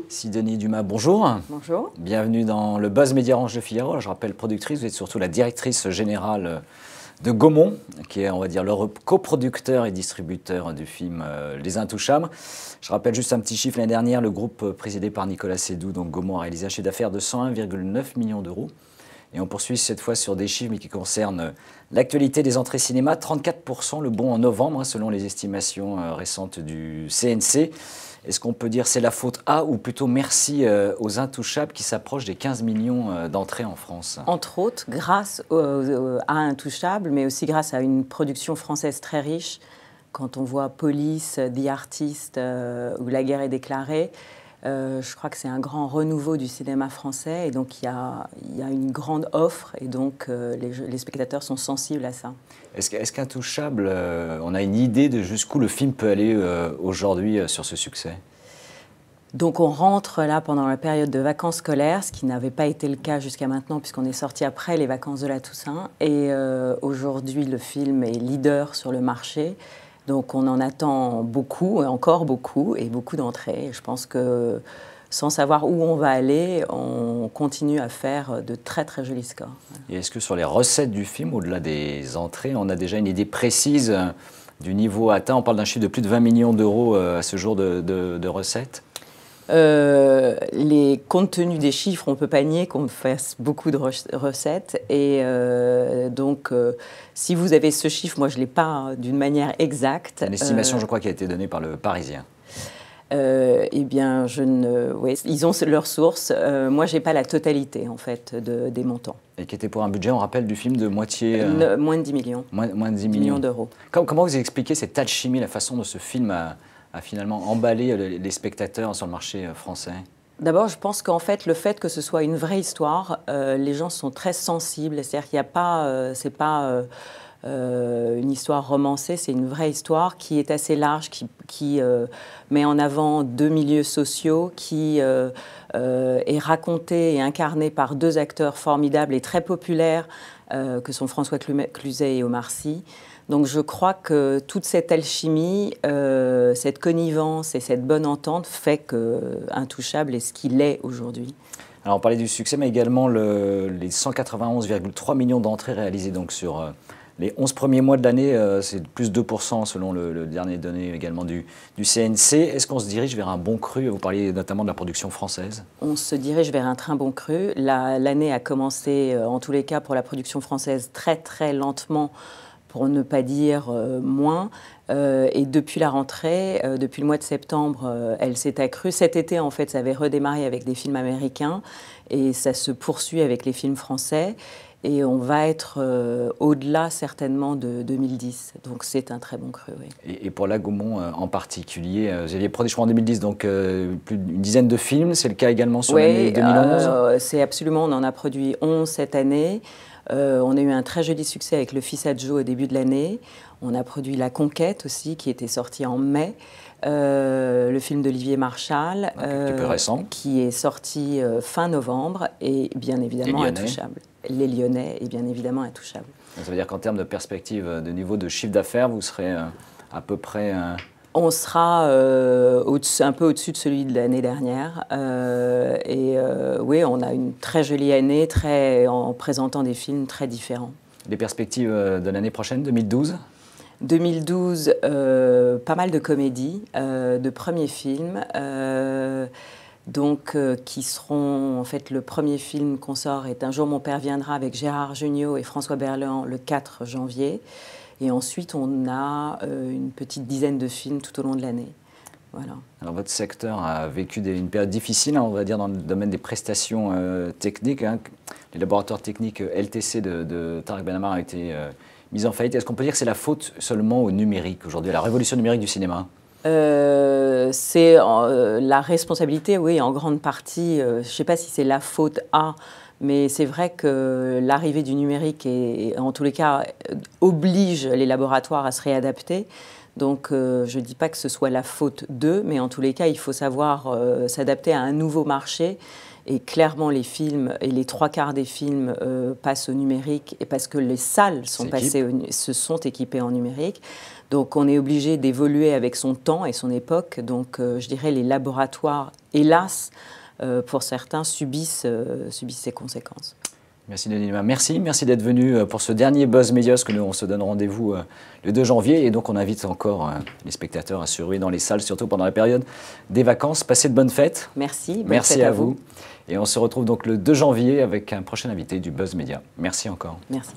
Sidonie Dumas, bonjour. Bonjour. Bienvenue dans le Buzz Média Orange de Figaro. Alors, je rappelle productrice, vous êtes surtout la directrice générale de Gaumont, qui est, on va dire, le coproducteur et distributeur du film Les Intouchables. Je rappelle juste un petit chiffre. L'année dernière, le groupe présidé par Nicolas Seydoux, donc Gaumont, a réalisé un chiffre d'affaires de 101,9 millions d'euros. Et on poursuit cette fois sur des chiffres mais qui concernent l'actualité des entrées cinéma. 34% le bond en novembre, selon les estimations récentes du CNC. Est-ce qu'on peut dire c'est la faute à, ou plutôt merci aux Intouchables qui s'approchent des 15 millions d'entrées en France? Entre autres, grâce à Intouchables, mais aussi grâce à une production française très riche. Quand on voit Police, The Artist ou La guerre est déclarée, je crois que c'est un grand renouveau du cinéma français. Et donc, il y a une grande offre et donc les spectateurs sont sensibles à ça. Est-ce qu'Intouchables, on a une idée de jusqu'où le film peut aller aujourd'hui sur ce succès? Donc on rentre là pendant la période de vacances scolaires, ce qui n'avait pas été le cas jusqu'à maintenant puisqu'on est sorti après les vacances de la Toussaint. Et aujourd'hui, le film est leader sur le marché. Donc on en attend beaucoup, et encore beaucoup, et beaucoup d'entrées. Je pense que sans savoir où on va aller, on continue à faire de très très jolis scores. Et est-ce que sur les recettes du film, au-delà des entrées, on a déjà une idée précise du niveau atteint? On parle d'un chiffre de plus de 20 millions d'euros à ce jour de recettes. Compte tenu des chiffres, on ne peut pas nier qu'on fasse beaucoup de recettes. Et donc, si vous avez ce chiffre, moi je ne l'ai pas d'une manière exacte. Une estimation, je crois, qui a été donnée par le Parisien. Eh bien, ils ont leurs sources. Moi, je n'ai pas la totalité, en fait, des montants. Et qui était pour un budget, on rappelle, du film de moitié... moins de 10 millions. Moins de 10 millions d'euros. Comment vous expliquez cette alchimie, la façon dont ce film a finalement emballé les spectateurs sur le marché français? D'abord, je pense qu'en fait, le fait que ce soit une vraie histoire, les gens sont très sensibles. C'est-à-dire qu'il n'y a pas... c'est pas une histoire romancée, c'est une vraie histoire qui est assez large, qui met en avant deux milieux sociaux, qui est racontée et incarnée par deux acteurs formidables et très populaires, que sont François Cluzet et Omar Sy. Donc je crois que toute cette alchimie, cette connivence et cette bonne entente fait que Intouchables est ce qu'il est aujourd'hui. Alors on parlait du succès, mais également les 191,3 millions d'entrées réalisées donc sur les 11 premiers mois de l'année, c'est plus de 2% selon le dernier donné également du CNC. Est-ce qu'on se dirige vers un bon cru? Vous parliez notamment de la production française. On se dirige vers un très bon cru. L'année a commencé, en tous les cas pour la production française, très très lentement, pour ne pas dire moins. Et depuis la rentrée, depuis le mois de septembre, elle s'est accrue. Cet été, en fait, ça avait redémarré avec des films américains et ça se poursuit avec les films français. Et on va être au-delà certainement de 2010. Donc c'est un très bon cru, oui. Et pour la Gaumont en particulier, vous aviez produit, je crois, en 2010, donc plus d'une dizaine de films. C'est le cas également sur l'année 2011? C'est absolument, on en a produit 11 cette année. On a eu un très joli succès avec Le Fils à Joe au début de l'année. On a produit La Conquête aussi, qui était sorti en mai. Le film d'Olivier Marchal, qui est sorti fin novembre, et bien évidemment Intouchables. Les Lyonnais, et bien évidemment Intouchables. Ça veut dire qu'en termes de perspective, de niveau de chiffre d'affaires, vous serez à peu près... On sera un peu au-dessus de celui de l'année dernière. Oui, on a une très jolie année en présentant des films très différents. Les perspectives de l'année prochaine, 2012? 2012, pas mal de comédies, de premiers films, qui seront, en fait, le premier film qu'on sort est Un jour mon père viendra avec Gérard Jugnot et François Berléand le 4 janvier. Et ensuite, on a une petite dizaine de films tout au long de l'année. Voilà. Alors, votre secteur a vécu une période difficile, on va dire, dans le domaine des prestations techniques. Les laboratoires techniques LTC de Tarek Ben Ammar ont été mis en faillite. Est-ce qu'on peut dire que c'est la faute seulement au numérique aujourd'hui, à la révolution numérique du cinéma? C'est la responsabilité, oui, en grande partie. Je ne sais pas si c'est la faute à... Mais c'est vrai que l'arrivée du numérique, en tous les cas, oblige les laboratoires à se réadapter. Donc, je ne dis pas que ce soit la faute d'eux, mais en tous les cas, il faut savoir s'adapter à un nouveau marché Et clairement, les films, et les 3/4 des films passent au numérique, et parce que les salles se sont équipées en numérique. Donc on est obligé d'évoluer avec son temps et son époque. Donc je dirais les laboratoires, hélas, pour certains, subissent ces conséquences. Merci Denis Lima. Merci d'être venu pour ce dernier Buzz Média, parce que nous on se donne rendez-vous le 2 janvier et donc on invite encore les spectateurs à se ruer dans les salles, surtout pendant la période des vacances. Passez de bonnes fêtes. Merci. Merci à vous. Et on se retrouve donc le 2 janvier avec un prochain invité du Buzz Média. Merci encore. Merci.